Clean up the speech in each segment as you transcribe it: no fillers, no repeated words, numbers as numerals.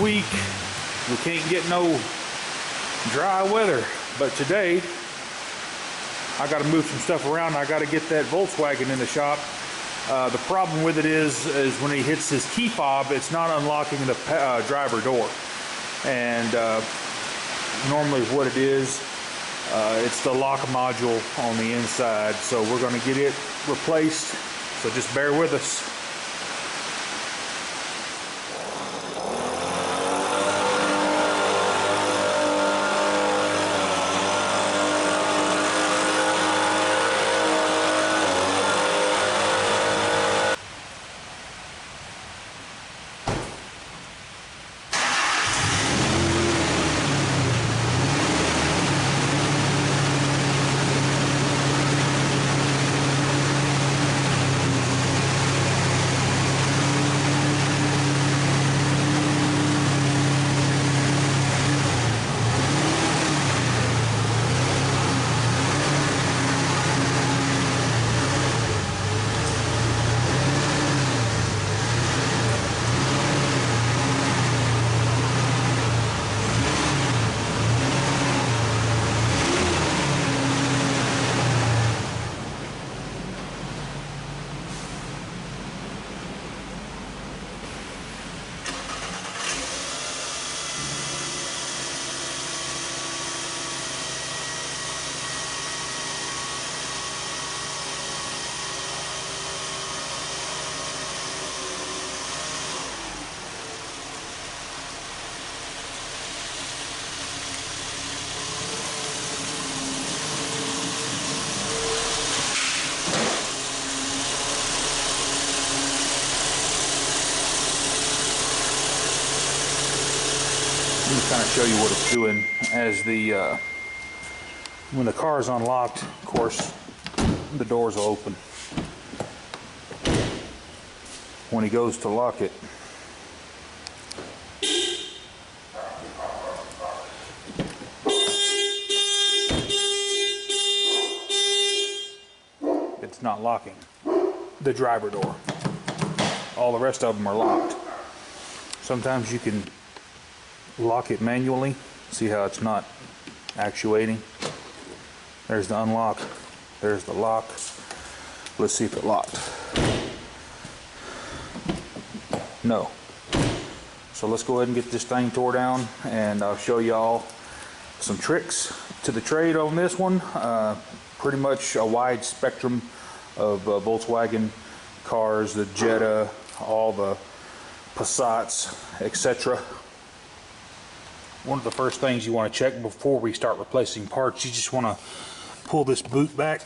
week we can't get no dry weather, but today I got to move some stuff around. I got to get that Volkswagen in the shop. The problem with it is when he hits his key fob, it's not unlocking the driver door. And normally what it is, it's the lock module on the inside. So we're going to get it replaced. So just bear with us. Kind of show you what it's doing as when the car is unlocked. Of course, the doors will open. When he goes to lock it, it's not locking the driver door. All the rest of them are locked. Sometimes you can lock it manually. See how it's not actuating? There's the unlock, there's the lock. Let's see if it locked. No. So let's go ahead and get this thing tore down, and I'll show y'all some tricks to the trade on this one. Pretty much a wide spectrum of Volkswagen cars, the Jetta, all the Passats, etc. One of the first things you want to check before we start replacing parts, you just want to pull this boot back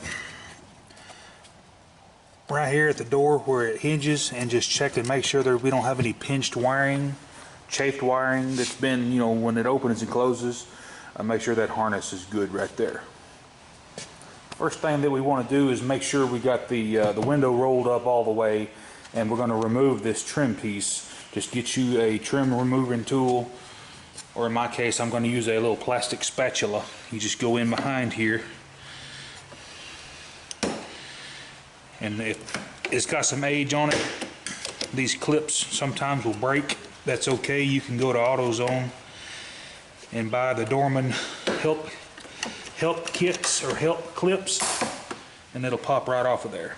right here at the door where it hinges, and just check and make sure that we don't have any pinched wiring, chafed wiring that's been, you know, when it opens and closes. Make sure that harness is good right there. First thing that we want to do is make sure we got the window rolled up all the way, and we're going to remove this trim piece. Just get you a trim removing tool, or in my case I'm going to use a little plastic spatula. You just go in behind here, and if it's got some age on it, these clips sometimes will break. That's okay. You can go to AutoZone and buy the Dorman help kits or help clips, and it'll pop right off of there.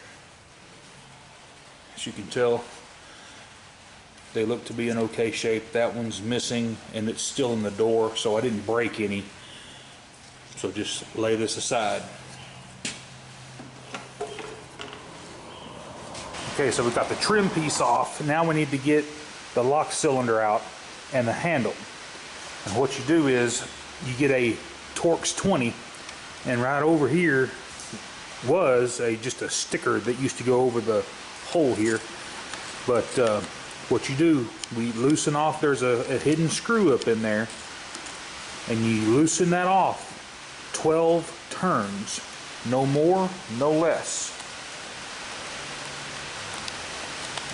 As you can tell, they look to be in okay shape. That one's missing and it's still in the door, so I didn't break any. So just lay this aside. Okay, so we've got the trim piece off. Now we need to get the lock cylinder out and the handle. And what you do is you get a TORX 20, and right over here was just a sticker that used to go over the hole here. But what you do, we loosen off, there's a hidden screw up in there, and you loosen that off 12 turns, no more, no less.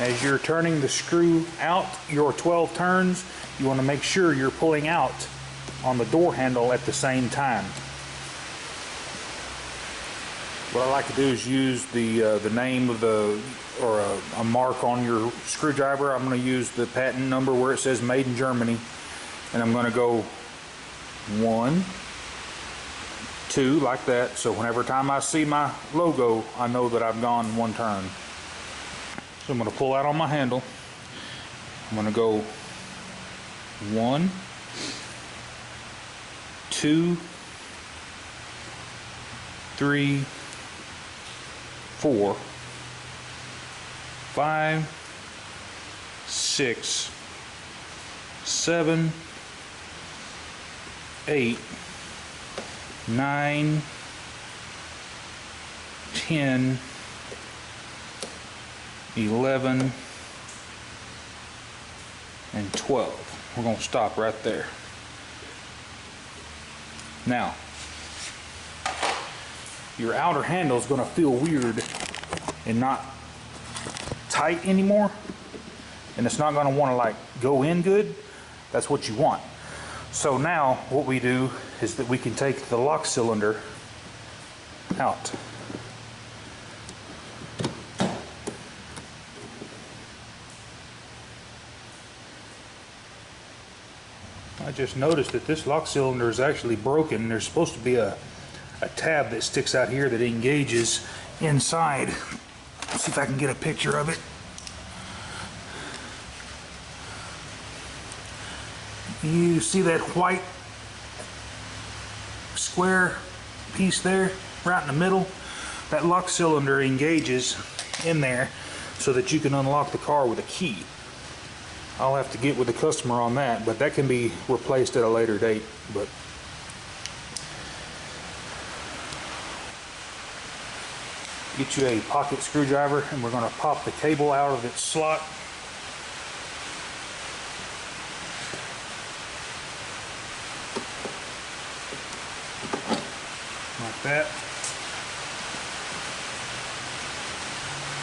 As you're turning the screw out your 12 turns, you want to make sure you're pulling out on the door handle at the same time. What I like to do is use the name of or a mark on your screwdriver. I'm going to use the patent number where it says made in Germany, and I'm going to go 1, 2 like that. So whenever time I see my logo, I know that I've gone 1 turn. So I'm going to pull out on my handle. I'm going to go 1, 2, 3, 4, 5, 6, 7, 8, 9, 10, 11, and 12. We're going to stop right there. Now, your outer handle is going to feel weird and not tight anymore, and it's not going to want to like go in good. That's what you want. So now what we do is that we can take the lock cylinder out. I just noticed that this lock cylinder is actually broken. There's supposed to be a tab that sticks out here that engages inside. Let's see if I can get a picture of it. You see that white square piece there, right in the middle? That lock cylinder engages in there so that you can unlock the car with a key. I'll have to get with the customer on that, but that can be replaced at a later date. But get you a pocket screwdriver, and we're going to pop the cable out of its slot. Like that.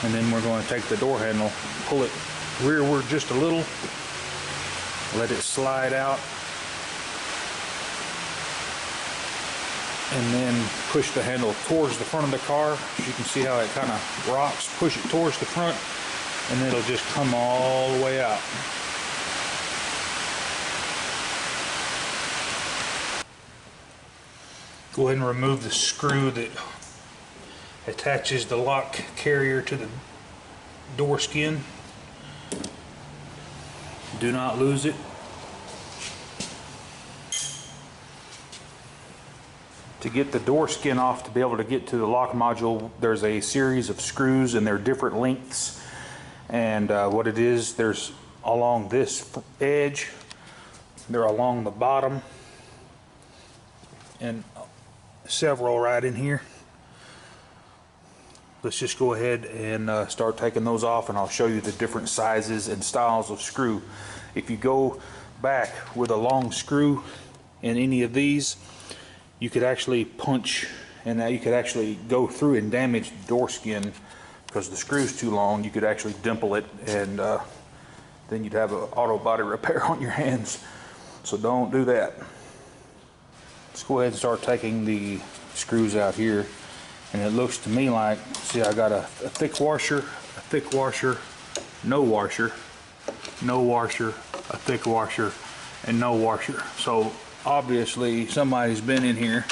And then we're going to take the door handle, pull it rearward just a little, let it slide out, and then push the handle towards the front of the car. As you can see how it kind of rocks. Push it towards the front, and it'll just come all the way out. Go ahead and remove the screw that attaches the lock carrier to the door skin. Do not lose it. To get the door skin off, to be able to get to the lock module, there's a series of screws, and they're different lengths. And what it is, there's along this edge, they're along the bottom, and several right in here. Let's just go ahead and start taking those off, and I'll show you the different sizes and styles of screw. If you go back with a long screw in any of these, you could actually punch, and you could actually go through and damage the door skin because the screw's too long. You could actually dimple it, and then you'd have an auto body repair on your hands. So don't do that. Let's go ahead and start taking the screws out here. And it looks to me like, see, I got a thick washer, no washer, no washer, a thick washer, and no washer. So obviously somebody's been in here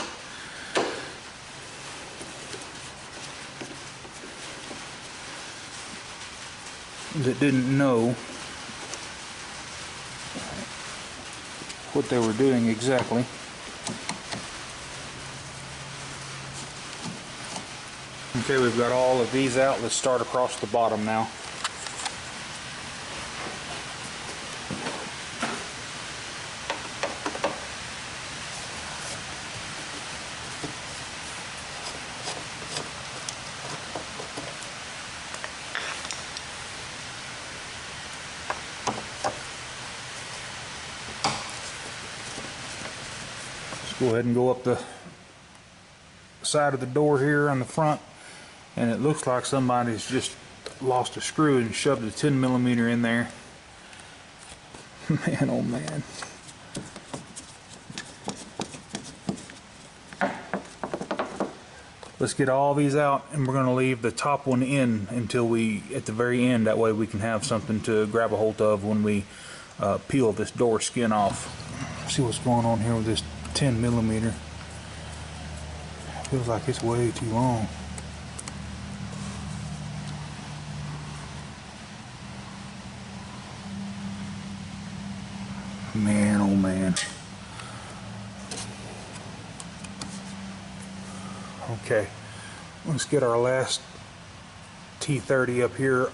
that didn't know what they were doing exactly. Okay, we've got all of these out. Let's start across the bottom now. Let's go ahead and go up the side of the door here on the front. And it looks like somebody's just lost a screw and shoved a 10mm in there. Man, oh man. let's get all these out, and we're going to leave the top one in until we, at the very end, that way we can have something to grab a hold of when we peel this door skin off. See what's going on here with this 10mm. Feels like it's way too long. Man, oh man. Okay, let's get our last T30 up here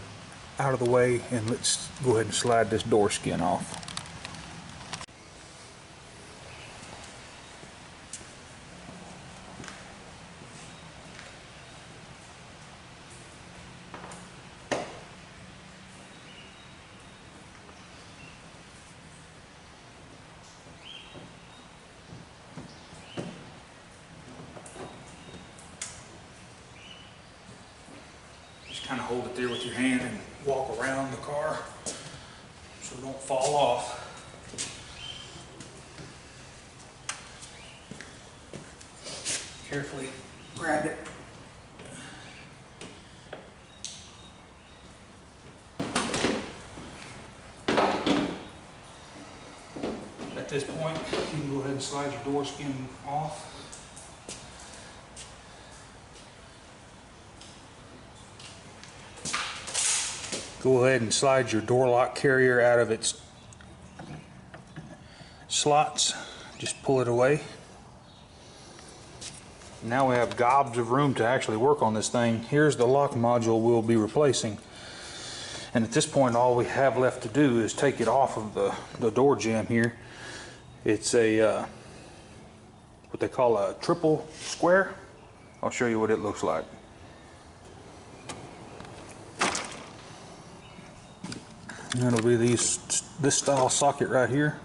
out of the way, and let's go ahead and slide this door skin off. Kind of hold it there with your hand and walk around the car so it don't fall off. Carefully grab it. At this point, you can go ahead and slide your door skin off. Go ahead and slide your door lock carrier out of its slots. Just pull it away. Now we have gobs of room to actually work on this thing. Here's the lock module we'll be replacing. And at this point, all we have left to do is take it off of the door jamb here. It's a what they call a triple square. I'll show you what it looks like. And it'll be this style socket right here.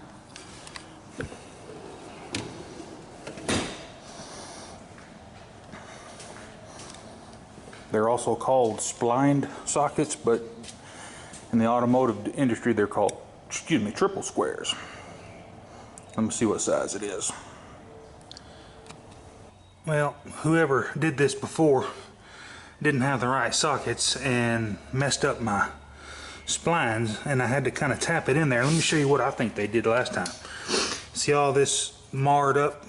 They're also called splined sockets, but in the automotive industry they're called, triple squares. Let me see what size it is. Well, whoever did this before didn't have the right sockets and messed up my splines, and I had to kind of tap it in there. Let me show you what I think they did last time. See all this marred up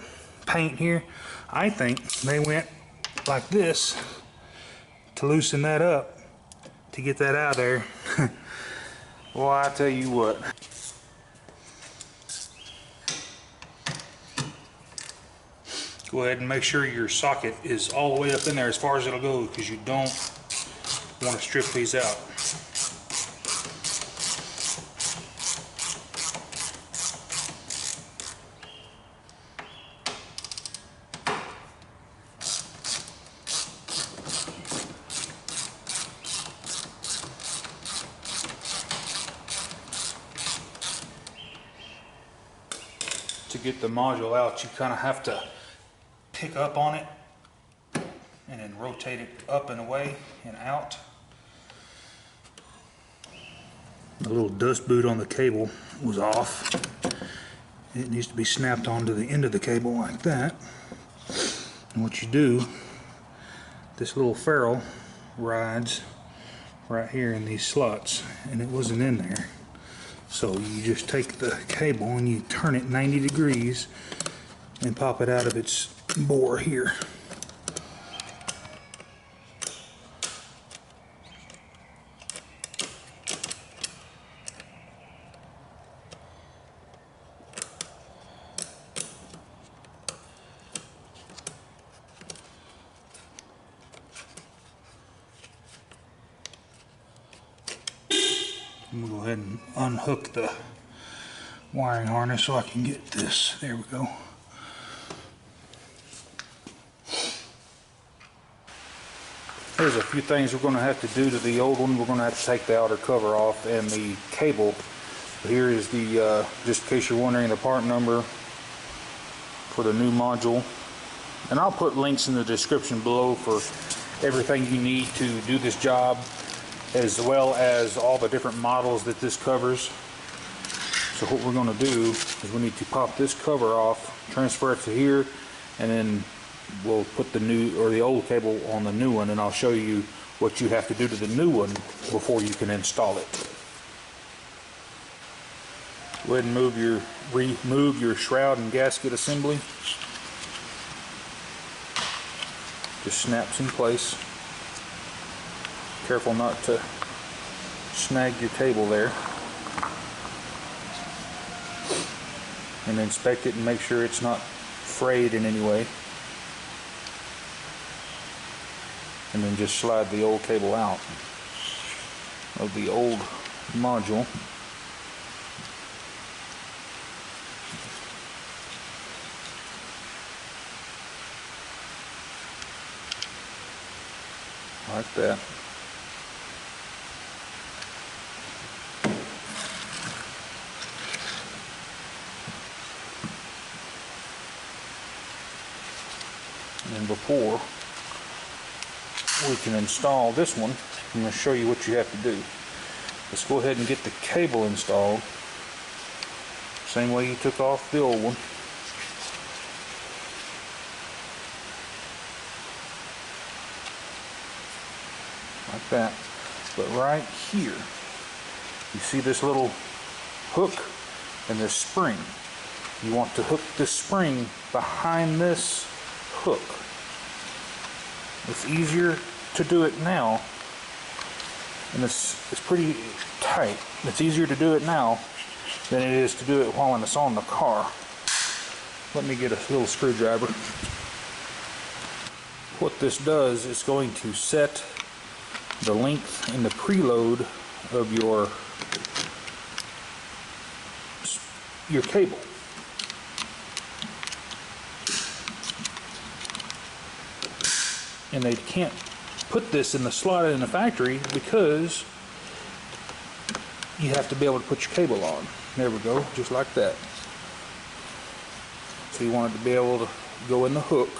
paint here? I think they went like this to loosen that up, to get that out of there. Well, I tell you what. Go ahead and make sure your socket is all the way up in there as far as it'll go, because you don't want to strip these out. To get the module out, you kind of have to pick up on it and then rotate it up and away and out. The little dust boot on the cable was off. It needs to be snapped onto the end of the cable like that. And what you do, this little ferrule rides right here in these slots, and it wasn't in there. So you just take the cable and you turn it 90 degrees and pop it out of its bore here. I'm going to go ahead and unhook the wiring harness so I can get this. There we go. There's a few things we're going to have to do to the old one. We're going to have to take the outer cover off and the cable. Here is the, just in case you're wondering, the part number for the new module. And I'll put links in the description below for everything you need to do this job, as well as all the different models that this covers. So what we're going to do is we need to pop this cover off, transfer it to here, and then we'll put the new or the old cable on the new one, and I'll show you what you have to do to the new one before you can install it. Go ahead and remove your shroud and gasket assembly. Just snaps in place. Careful not to snag your cable there. And inspect it and make sure it's not frayed in any way. And then just slide the old cable out of the old module. Like that. And before we can install this one, I'm going to show you what you have to do. Let's go ahead and get the cable installed. Same way you took off the old one. Like that. But right here, you see this little hook and this spring. You want to hook this spring behind this hook. It's easier to do it now, and it's pretty tight. It's easier to do it now than it is to do it while it's on the car. Let me get a little screwdriver. What this does is going to set the length and the preload of your cable. And they can't put this in the slot in the factory because you have to be able to put your cable on. There we go, just like that. So you want it to be able to go in the hook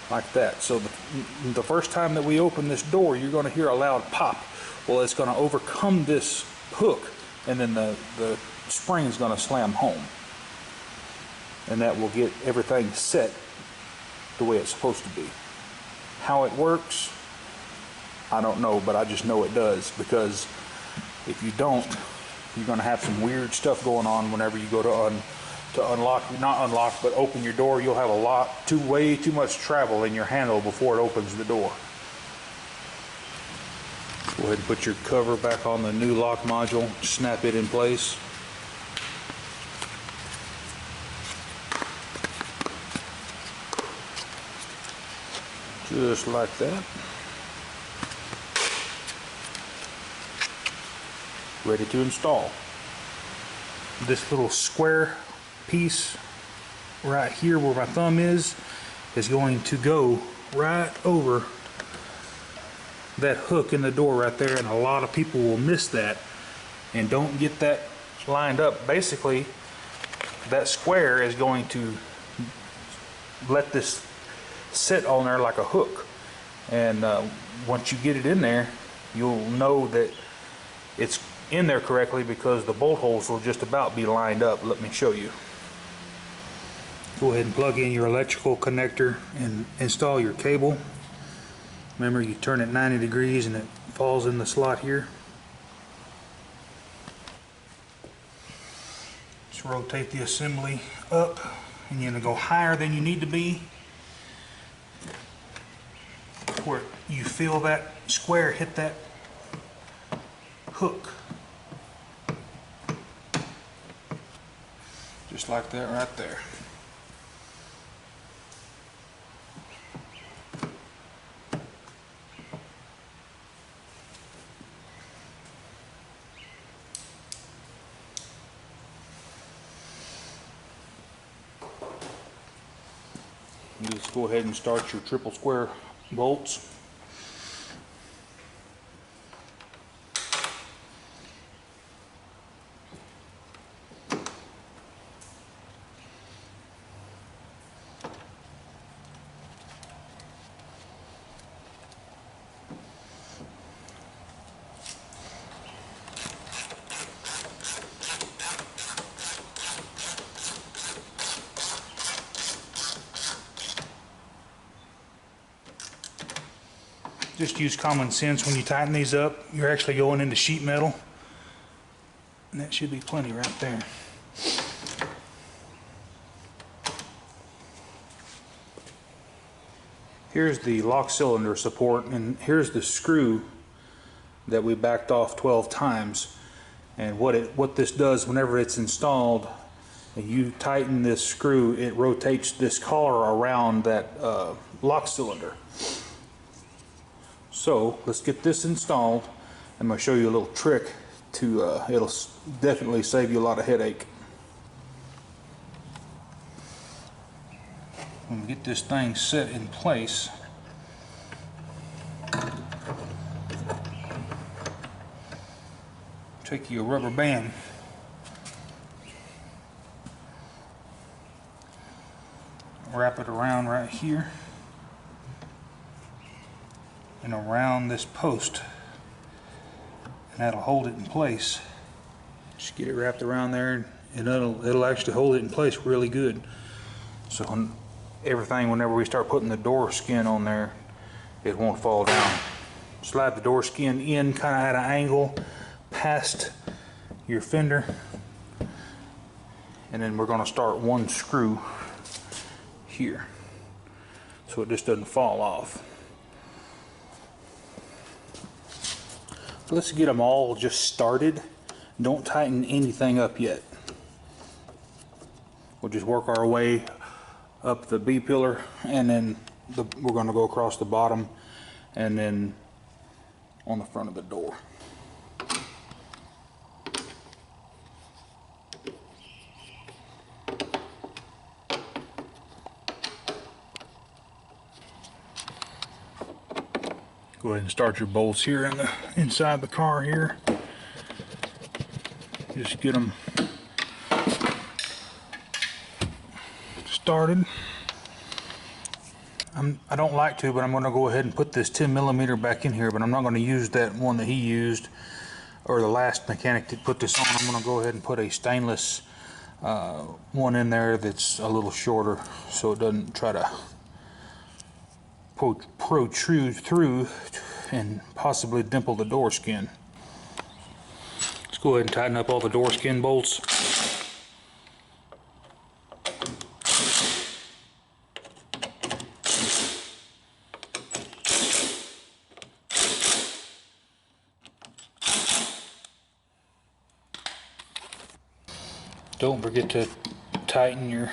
like that. So the first time that we open this door, you're going to hear a loud pop. Well, it's going to overcome this hook, and then the spring is going to slam home. And that will get everything set the way it's supposed to be. How it works, I don't know, but I just know it does, because if you don't, you're going to have some weird stuff going on whenever you go to unlock, not unlock, but open your door. You'll have way too much travel in your handle before it opens the door. Go ahead and put your cover back on the new lock module, snap it in place. Just like that. Ready to install. This little square piece right here where my thumb is going to go right over that hook in the door right there, and a lot of people will miss that and don't get that lined up. Basically, that square is going to let this sit on there like a hook, and once you get it in there, you'll know that it's in there correctly because the bolt holes will just about be lined up. Let me show you. Go ahead and plug in your electrical connector and install your cable. Remember, you turn it 90 degrees and it falls in the slot here. Just rotate the assembly up, and you're going to go higher than you need to be, where you feel that square hit that hook. Just like that right there. You just go ahead and start your triple square bolts. Just use common sense when you tighten these up. You're actually going into sheet metal. And that should be plenty right there. Here's the lock cylinder support, and here's the screw that we backed off 12 times. And what this does whenever it's installed, and you tighten this screw, it rotates this collar around that lock cylinder. So let's get this installed. I'm going to show you a little trick to it'll definitely save you a lot of headache. When we get this thing set in place, take you a rubber band, wrap it around right here and around this post, and that'll hold it in place. Just get it wrapped around there, and it'll actually hold it in place really good. So whenever we start putting the door skin on there, it won't fall down. Slide the door skin in kind of at an angle past your fender, and then we're going to start one screw here so it just doesn't fall off. Let's get them all just started. Don't tighten anything up yet. We'll just work our way up the B pillar, and then we're going to go across the bottom and then on the front of the door. Go ahead and start your bolts here inside the car here. Just get them started. I don't like to, but I'm going to go ahead and put this 10mm back in here, but I'm not going to use that one that he used, or the last mechanic that put this on. I'm going to go ahead and put a stainless one in there that's a little shorter, so it doesn't try to protrude through and possibly dimple the door skin. Let's go ahead and tighten up all the door skin bolts. Don't forget to tighten your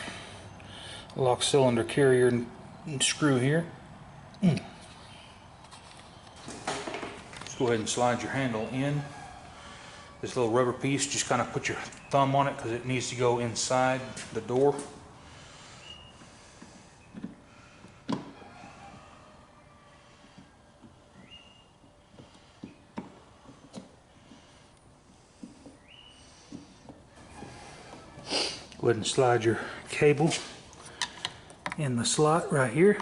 lock cylinder carrier and screw here. Let's go ahead and slide your handle in. This little rubber piece, just kind of put your thumb on it because it needs to go inside the door. Go ahead and slide your cable in the slot right here.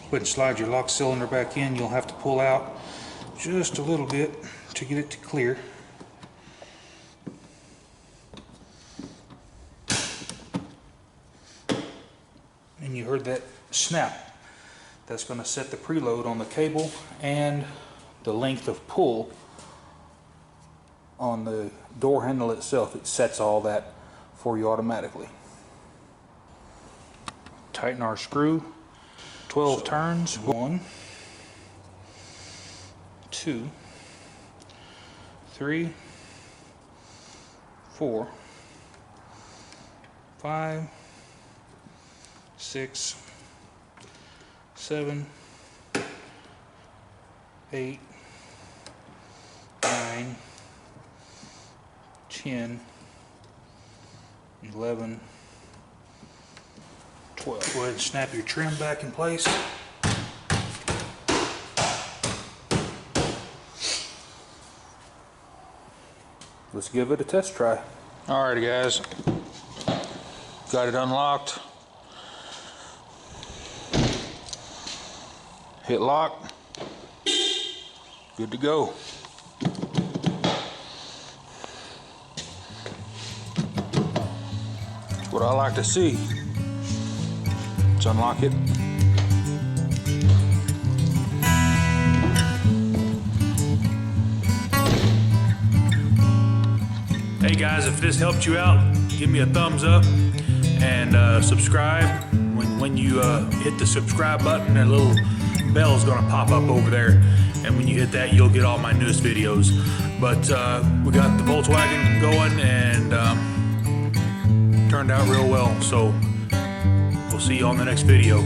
Go ahead and slide your lock cylinder back in. You'll have to pull out just a little bit to get it to clear. And you heard that snap. That's going to set the preload on the cable and the length of pull on the door handle itself. It sets all that for you automatically. Tighten our screw. 12 turns. 1, 2, 3, 4, 5, 6, 7, 8, 9, 10, 11, 12. Go ahead and snap your trim back in place. Let's give it a test try. Alrighty guys, got it unlocked. Hit lock. Good to go. That's what I like to see. Let's unlock it. Hey guys, if this helped you out, give me a thumbs up and subscribe. When you hit the subscribe button, a little bell is gonna pop up over there. And when you hit that, you'll get all my newest videos. But we got the Volkswagen going and turned out real well. So we'll see you on the next video.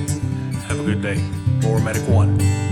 Have a good day. BORA Medic 1.